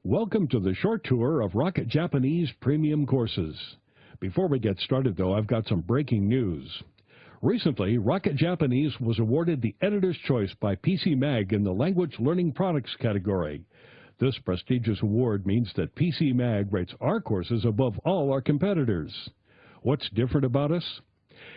Welcome to the short tour of Rocket Japanese premium courses. Before we get started, though, I've got some breaking news. Recently, Rocket Japanese was awarded the Editor's Choice by PC Mag in the Language Learning Products category. This prestigious award means that PC Mag rates our courses above all our competitors. What's different about us?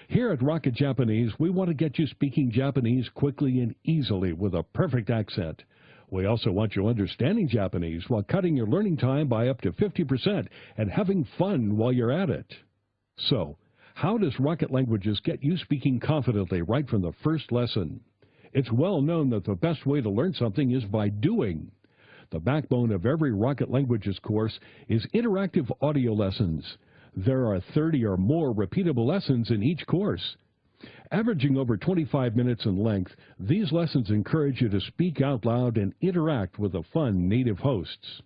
Here at Rocket Japanese, we want to get you speaking Japanese quickly and easily with a perfect accent. We also want you understanding Japanese while cutting your learning time by up to 50% and having fun while you're at it. So, how does Rocket Languages get you speaking confidently right from the first lesson? It's well known that the best way to learn something is by doing. The backbone of every Rocket Languages course is interactive audio lessons. There are 30 or more repeatable lessons in each course. Averaging over 25 minutes in length, these lessons encourage you to speak out loud and interact with the fun native hosts.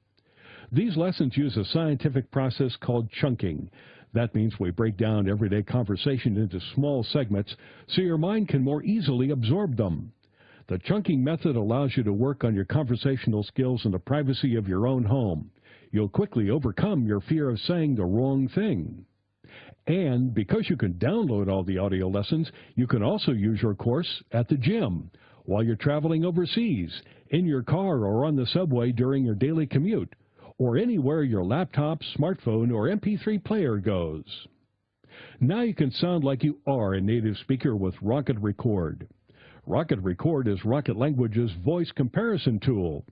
These lessons use a scientific process called chunking. That means we break down everyday conversation into small segments so your mind can more easily absorb them. The chunking method allows you to work on your conversational skills in the privacy of your own home. You'll quickly overcome your fear of saying the wrong thing. And because you can download all the audio lessons, you can also use your course at the gym, while you're traveling overseas, in your car or on the subway during your daily commute, or anywhere your laptop, smartphone, or MP3 player goes. Now you can sound like you are a native speaker with Rocket Record. Rocket Record is Rocket Language's voice comparison tool.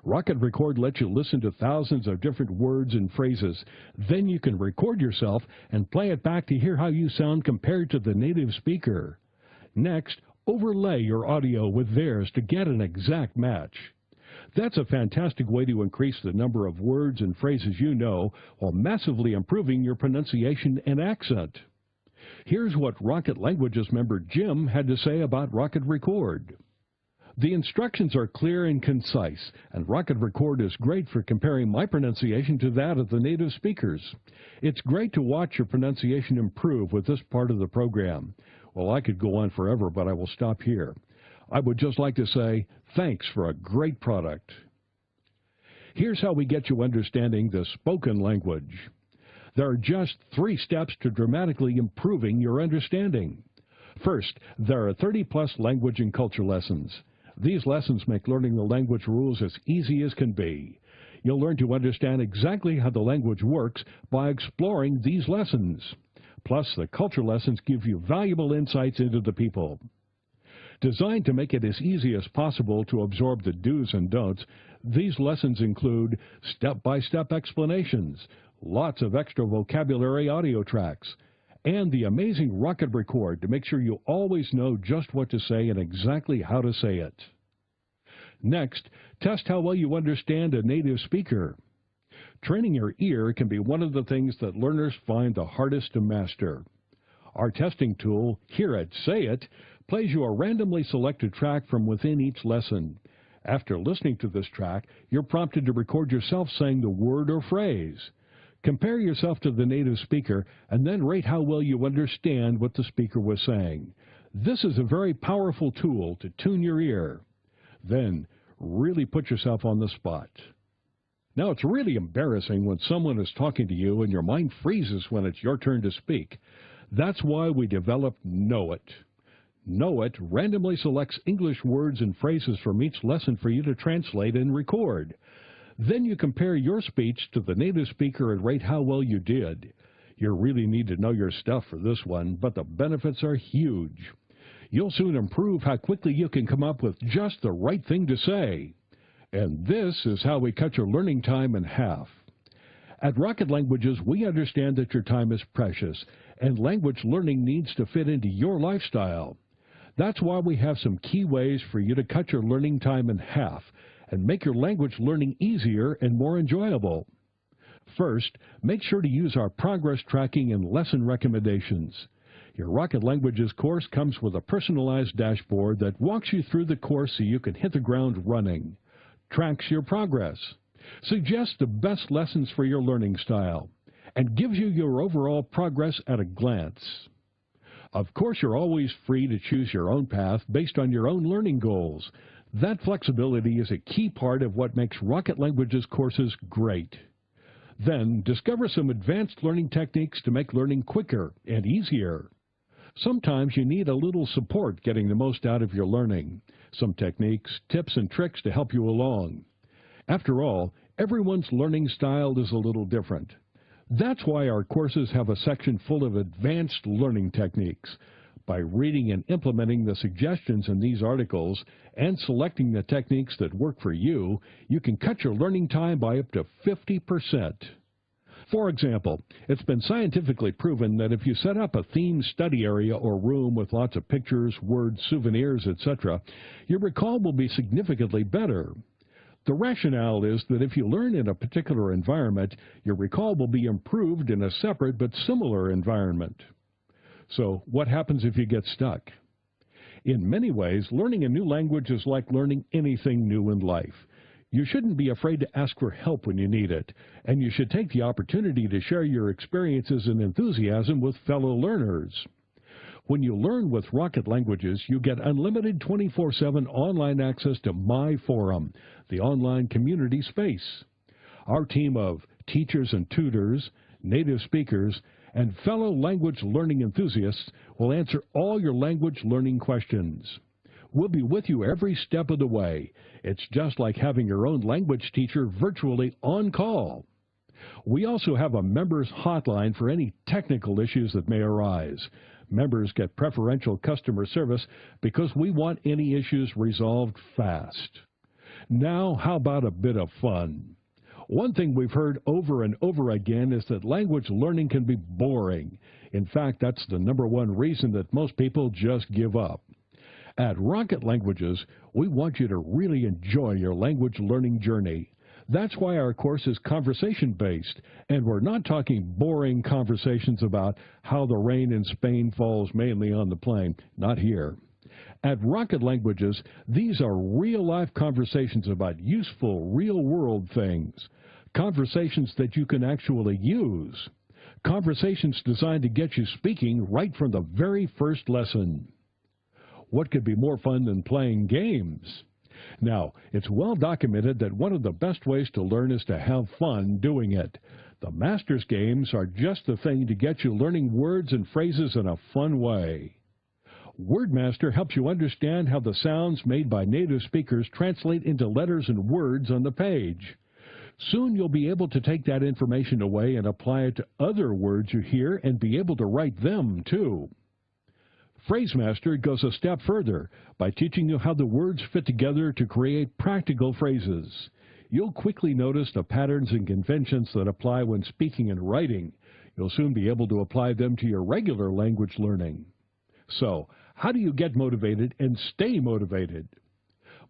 Rocket Record lets you listen to thousands of different words and phrases. Then you can record yourself and play it back to hear how you sound compared to the native speaker. Next, overlay your audio with theirs to get an exact match. That's a fantastic way to increase the number of words and phrases you know while massively improving your pronunciation and accent. Here's what Rocket Languages member Jim had to say about Rocket Record. The instructions are clear and concise, and Rocket Record is great for comparing my pronunciation to that of the native speakers. It's great to watch your pronunciation improve with this part of the program. Well, I could go on forever, but I will stop here. I would just like to say thanks for a great product. Here's how we get you understanding the spoken language. There are just 3 steps to dramatically improving your understanding. First, there are 30-plus language and culture lessons. These lessons make learning the language rules as easy as can be. You'll learn to understand exactly how the language works by exploring these lessons. Plus, the culture lessons give you valuable insights into the people. Designed to make it as easy as possible to absorb the do's and don'ts, these lessons include step-by-step explanations, lots of extra vocabulary audio tracks, and the amazing Rocket Record to make sure you always know just what to say and exactly how to say it. Next, test how well you understand a native speaker. Training your ear can be one of the things that learners find the hardest to master. Our testing tool, here at Say It, plays you a randomly selected track from within each lesson. After listening to this track, you're prompted to record yourself saying the word or phrase. Compare yourself to the native speaker and then rate how well you understand what the speaker was saying. This is a very powerful tool to tune your ear. Then, really put yourself on the spot. Now, it's really embarrassing when someone is talking to you and your mind freezes when it's your turn to speak. That's why we developed Know It. Know It randomly selects English words and phrases from each lesson for you to translate and record. Then you compare your speech to the native speaker and rate how well you did. You really need to know your stuff for this one, but the benefits are huge. You'll soon improve how quickly you can come up with just the right thing to say. And this is how we cut your learning time in half. At Rocket Languages, we understand that your time is precious, and language learning needs to fit into your lifestyle. That's why we have some key ways for you to cut your learning time in half and make your language learning easier and more enjoyable. First, make sure to use our progress tracking and lesson recommendations. Your Rocket Languages course comes with a personalized dashboard that walks you through the course so you can hit the ground running, tracks your progress, suggests the best lessons for your learning style, and gives you your overall progress at a glance. Of course, you're always free to choose your own path based on your own learning goals. That flexibility is a key part of what makes Rocket Languages courses great. Then, discover some advanced learning techniques to make learning quicker and easier. Sometimes you need a little support getting the most out of your learning. Some techniques, tips, and tricks to help you along. After all, everyone's learning style is a little different. That's why our courses have a section full of advanced learning techniques. By reading and implementing the suggestions in these articles and selecting the techniques that work for you, you can cut your learning time by up to 50%. For example, it's been scientifically proven that if you set up a themed study area or room with lots of pictures, words, souvenirs, etc., your recall will be significantly better. The rationale is that if you learn in a particular environment, your recall will be improved in a separate but similar environment. So, what happens if you get stuck? In many ways, learning a new language is like learning anything new in life. You shouldn't be afraid to ask for help when you need it, and you should take the opportunity to share your experiences and enthusiasm with fellow learners. When you learn with Rocket Languages, you get unlimited 24/7 online access to My Forum, the online community space. Our team of teachers and tutors, native speakers, and fellow language learning enthusiasts will answer all your language learning questions. We'll be with you every step of the way. It's just like having your own language teacher virtually on call. We also have a members hotline for any technical issues that may arise. Members get preferential customer service because we want any issues resolved fast. Now, how about a bit of fun? One thing we've heard over and over again is that language learning can be boring. In fact, that's the #1 reason that most people just give up. At Rocket Languages, we want you to really enjoy your language learning journey. That's why our course is conversation-based, and we're not talking boring conversations about how the rain in Spain falls mainly on the plain. Not here. At Rocket Languages, these are real-life conversations about useful, real-world things. Conversations that you can actually use. Conversations designed to get you speaking right from the very first lesson. What could be more fun than playing games? Now, it's well documented that one of the best ways to learn is to have fun doing it. The Masters games are just the thing to get you learning words and phrases in a fun way. WordMaster helps you understand how the sounds made by native speakers translate into letters and words on the page. Soon you'll be able to take that information away and apply it to other words you hear and be able to write them too. PhraseMaster goes a step further by teaching you how the words fit together to create practical phrases. You'll quickly notice the patterns and conventions that apply when speaking and writing. You'll soon be able to apply them to your regular language learning. So, how do you get motivated and stay motivated?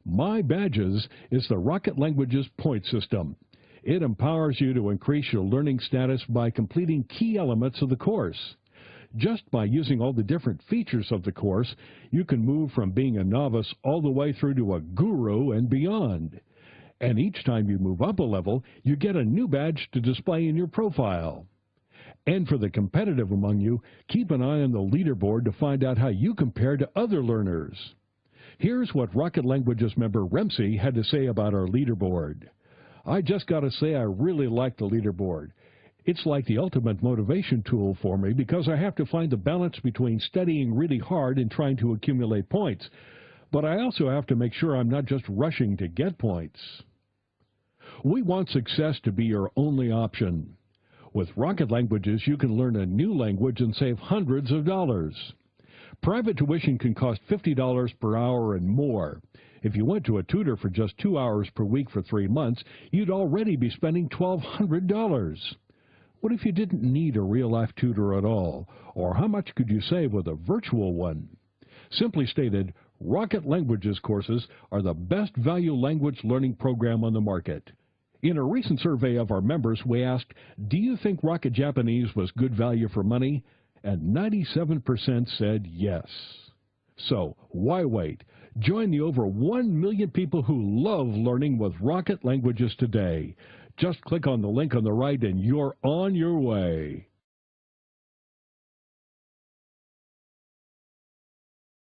My Badges is the Rocket Languages point system. It empowers you to increase your learning status by completing key elements of the course. Just by using all the different features of the course, you can move from being a novice all the way through to a guru and beyond. And each time you move up a level, you get a new badge to display in your profile. And for the competitive among you, keep an eye on the leaderboard to find out how you compare to other learners. Here's what Rocket Languages member Remsi had to say about our leaderboard. I just got to say I really like the leaderboard. It's like the ultimate motivation tool for me because I have to find the balance between studying really hard and trying to accumulate points. But I also have to make sure I'm not just rushing to get points. We want success to be your only option. With Rocket Languages, you can learn a new language and save hundreds of dollars. Private tuition can cost $50 per hour and more. If you went to a tutor for just 2 hours per week for 3 months, you'd already be spending $1,200. What if you didn't need a real-life tutor at all? Or how much could you save with a virtual one? Simply stated, Rocket Languages courses are the best value language learning program on the market. In a recent survey of our members, we asked, do you think Rocket Japanese was good value for money? And 97% said yes. So, why wait? Join the over 1 million people who love learning with Rocket Languages today. Just click on the link on the right and you're on your way.